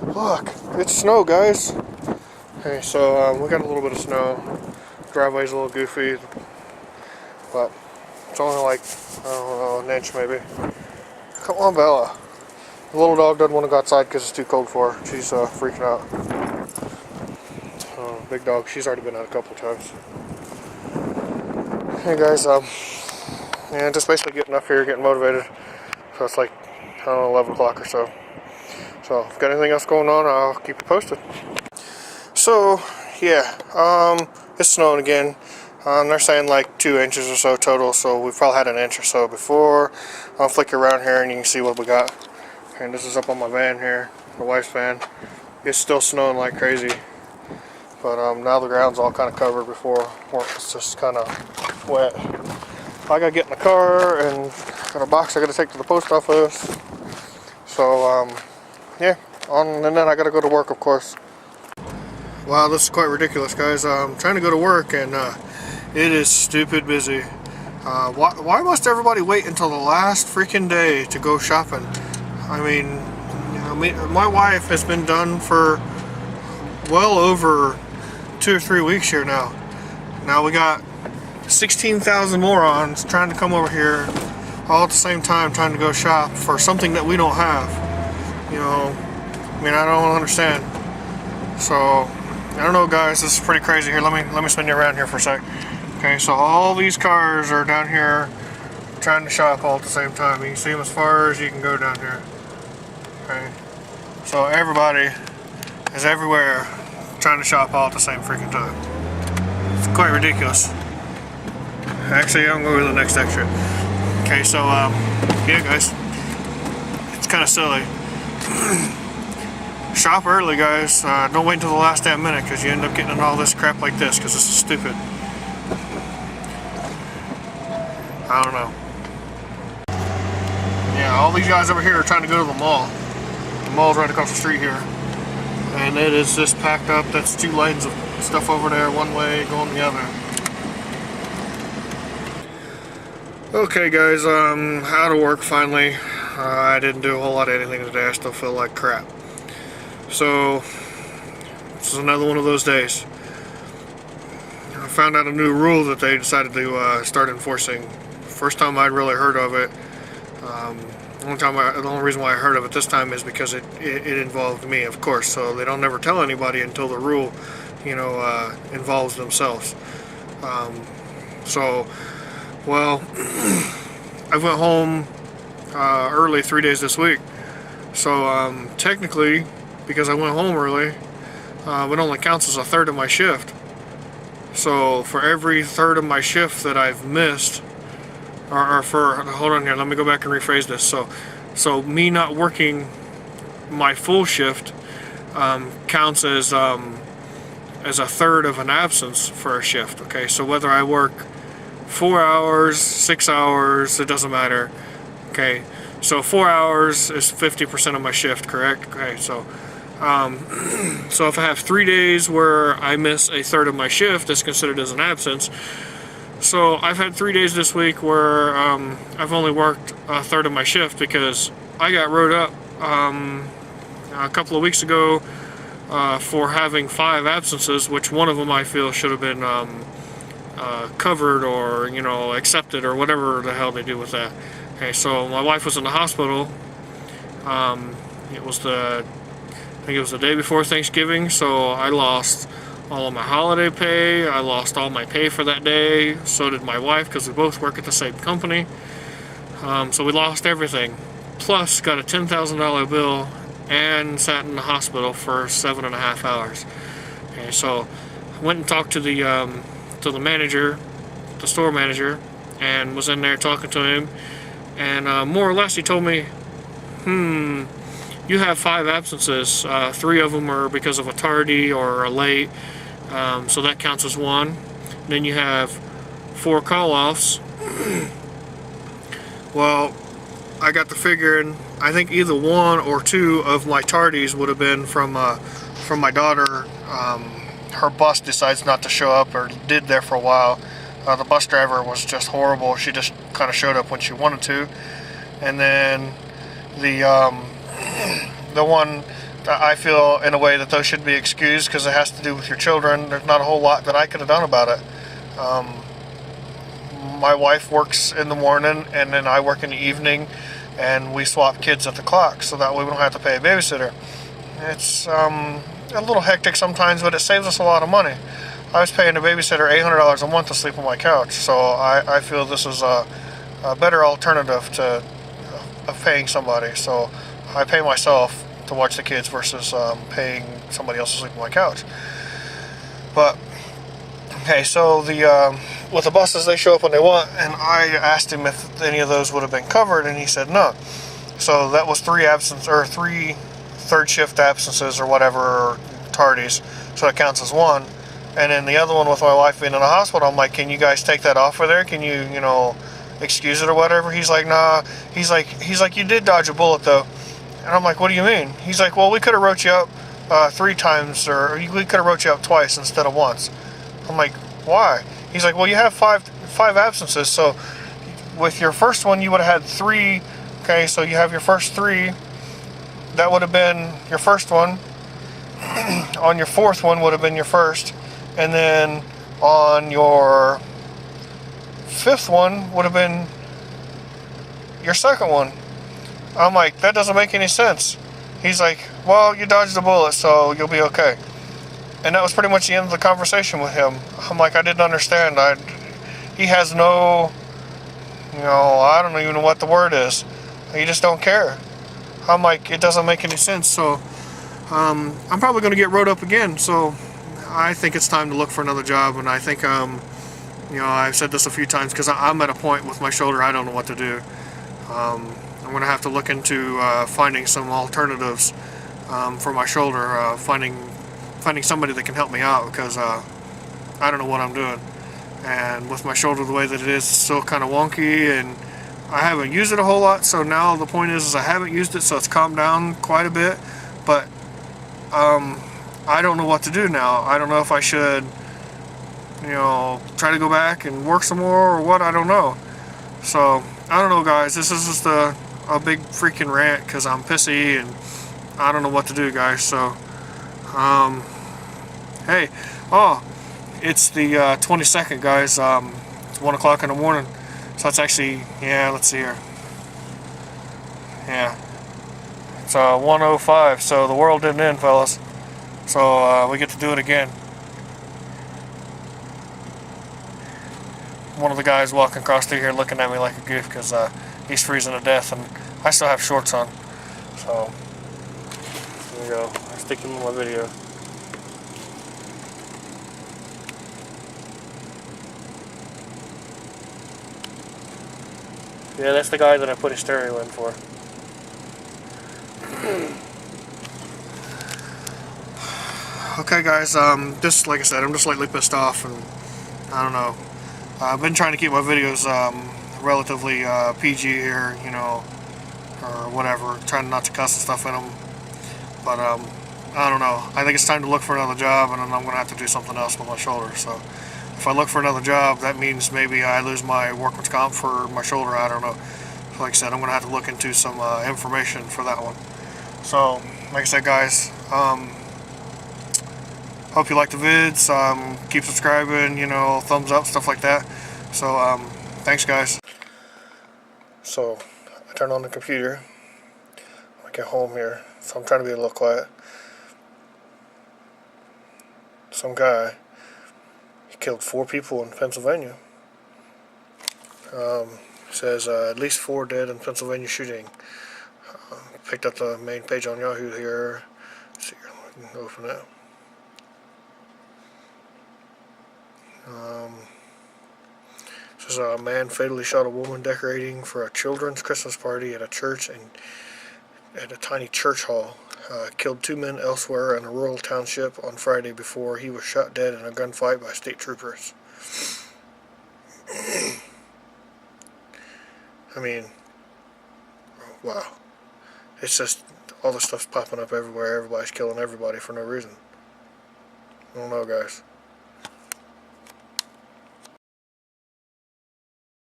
Look, it's snow, guys. Okay, so we got a little bit of snow. Driveway's a little goofy, but it's only like, I don't know, an inch maybe. Come on, Bella. The little dog doesn't want to go outside because it's too cold for her. She's freaking out. Big dog, she's already been out a couple of times. Hey guys, yeah, just basically getting up here, getting motivated. So it's like, I don't know, 11 o'clock or so. So if you've got anything else going on, I'll keep you posted. So, yeah, it's snowing again. They're saying like 2 inches or so total, so we've probably had an inch or so before. I'll flick around here and you can see what we got. And this is up on my van here, my wife's van. It's still snowing like crazy. But now the ground's all kind of covered. Before it's just kind of wet. I gotta get in the car and got a box I gotta take to the post office. So yeah, and then I gotta go to work, of course. Wow, this is quite ridiculous, guys. I'm trying to go to work and it is stupid busy. Why must everybody wait until the last freaking day to go shopping? I mean, my wife has been done for well over 2 or 3 weeks here now. Now we got 16,000 morons trying to come over here all at the same time trying to go shop for something that we don't have. You know, I mean, I don't understand. So, I don't know, guys, this is pretty crazy here. Let me spin you around here for a sec. Okay, so all these cars are down here trying to shop all at the same time. You can see them as far as you can go down here. Okay, so everybody is everywhere trying to shop all at the same freaking time. It's quite ridiculous. Actually, I'm going to go to the next extra. Okay, so yeah, guys, it's kind of silly. Shop early, guys. Don't wait until the last damn minute because you end up getting in all this crap like this because this is stupid. I don't know. Yeah, all these guys over here are trying to go to the mall. The mall's right across the street here. And it is just packed up. That's 2 lanes of stuff over there, one way going the other. Okay, guys, out of work finally. I didn't do a whole lot of anything today. I still feel like crap. So, this is another one of those days. I found out a new rule that they decided to start enforcing. First time I'd really heard of it. The only reason why I heard of it this time is because it involved me, of course. So they don't never tell anybody until the rule, involves themselves. Well, I went home early 3 days this week. So technically, because I went home early, it only counts as a third of my shift. So for every third of my shift that I've missed, hold on here, let me go back and rephrase this. So me not working my full shift counts as a third of an absence for a shift. Okay, so whether I work 4 hours, 6 hours, it doesn't matter. Okay, so 4 hours is 50% of my shift, correct? Okay, so so if I have 3 days where I miss a third of my shift, it's considered as an absence. So I've had 3 days this week where I've only worked a third of my shift because I got wrote up a couple of weeks ago for having 5 absences, which one of them I feel should have been covered or accepted or whatever the hell they do with that. Okay, so my wife was in the hospital. I think it was the day before Thanksgiving, so I lost all of my holiday pay. I lost all my pay for that day. So did my wife because we both work at the same company. So we lost everything. Plus got a $10,000 bill and sat in the hospital for 7.5 hours. Okay, so I went and talked to the manager, the store manager, and was in there talking to him. And more or less he told me, you have 5 absences. 3 of them are because of a tardy or a late, so that counts as 1. Then you have 4 call-offs. Well, I got to figuring, I think either 1 or 2 of my tardies would have been from my daughter. Her bus decides not to show up, or did there for a while. The bus driver was just horrible. She just kind of showed up when she wanted to. And then the the one that I feel in a way that those should be excused because it has to do with your children. There's not a whole lot that I could have done about it. My wife works in the morning and then I work in the evening, and we swap kids at the clock so that way we don't have to pay a babysitter. It's a little hectic sometimes, but it saves us a lot of money. I was paying a babysitter $800 a month to sleep on my couch, so I feel this is a better alternative to of paying somebody. So I pay myself to watch the kids versus paying somebody else to sleep on my couch. But okay, so with the buses, they show up when they want, and I asked him if any of those would have been covered, and he said no. So that was three third shift absences or whatever, or tardies, so it counts as one. And then the other one with my wife being in the hospital, I'm like, can you guys take that off of there? Can you, excuse it or whatever? He's like, nah. He's like, you did dodge a bullet though. And I'm like, what do you mean? He's like, well, we could have wrote you up 3 times, or we could have wrote you up twice instead of once. I'm like, why? He's like, well, you have five absences, so with your first one you would have had 3. Okay, so you have your first 3. That would have been your first one. On your 4th one would have been your first, and then on your 5th one would have been your second one. I'm like, that doesn't make any sense. He's like, well, you dodged a bullet, so you'll be okay. And that was pretty much the end of the conversation with him. I'm like, I didn't understand. He has no, I don't even know what the word is. He just don't care. I'm like, it doesn't make any sense. So I'm probably going to get wrote up again. So I think it's time to look for another job. And I think, I've said this a few times because I'm at a point with my shoulder, I don't know what to do. I'm going to have to look into finding some alternatives for my shoulder, finding somebody that can help me out, because I don't know what I'm doing. And with my shoulder the way that it is, it's still kind of wonky, and I haven't used it a whole lot, so now the point is I haven't used it, so it's calmed down quite a bit. But I don't know what to do now. I don't know if I should try to go back and work some more or what. I don't know. So I don't know, guys. This is just a big freaking rant because I'm pissy and I don't know what to do, guys. So hey, it's the 22nd, guys. It's 1 o'clock in the morning, so that's actually, let's see here, it's 1:05, so the world didn't end, fellas. So we get to do it again. One of the guys walking across through here looking at me like a goof because he's freezing to death, and I still have shorts on. So here we go. I'll stick him in my video. Yeah, that's the guy that I put his stereo in for. Okay, guys, just like I said, I'm just slightly pissed off, and I don't know. I've been trying to keep my videos relatively PG here, or whatever, trying not to cuss and stuff in them. But I don't know. I think it's time to look for another job, and then I'm going to have to do something else with my shoulder. So if I look for another job, that means maybe I lose my workman's comp for my shoulder. I don't know. Like I said, I'm going to have to look into some information for that one. So, like I said, guys, hope you like the vids. Keep subscribing, thumbs up, stuff like that. So, thanks, guys. So, I turned on the computer. I get home here, so I'm trying to be a little quiet. Some guy, he killed 4 people in Pennsylvania. Says at least 4 dead in Pennsylvania shooting. Picked up the main page on Yahoo here. Let's see, I can open it. Says a man fatally shot a woman decorating for a children's Christmas party at a church and at a tiny church hall. Killed 2 men elsewhere in a rural township on Friday before he was shot dead in a gunfight by state troopers. I mean, wow. It's just all the stuff's popping up everywhere. Everybody's killing everybody for no reason. I don't know, guys.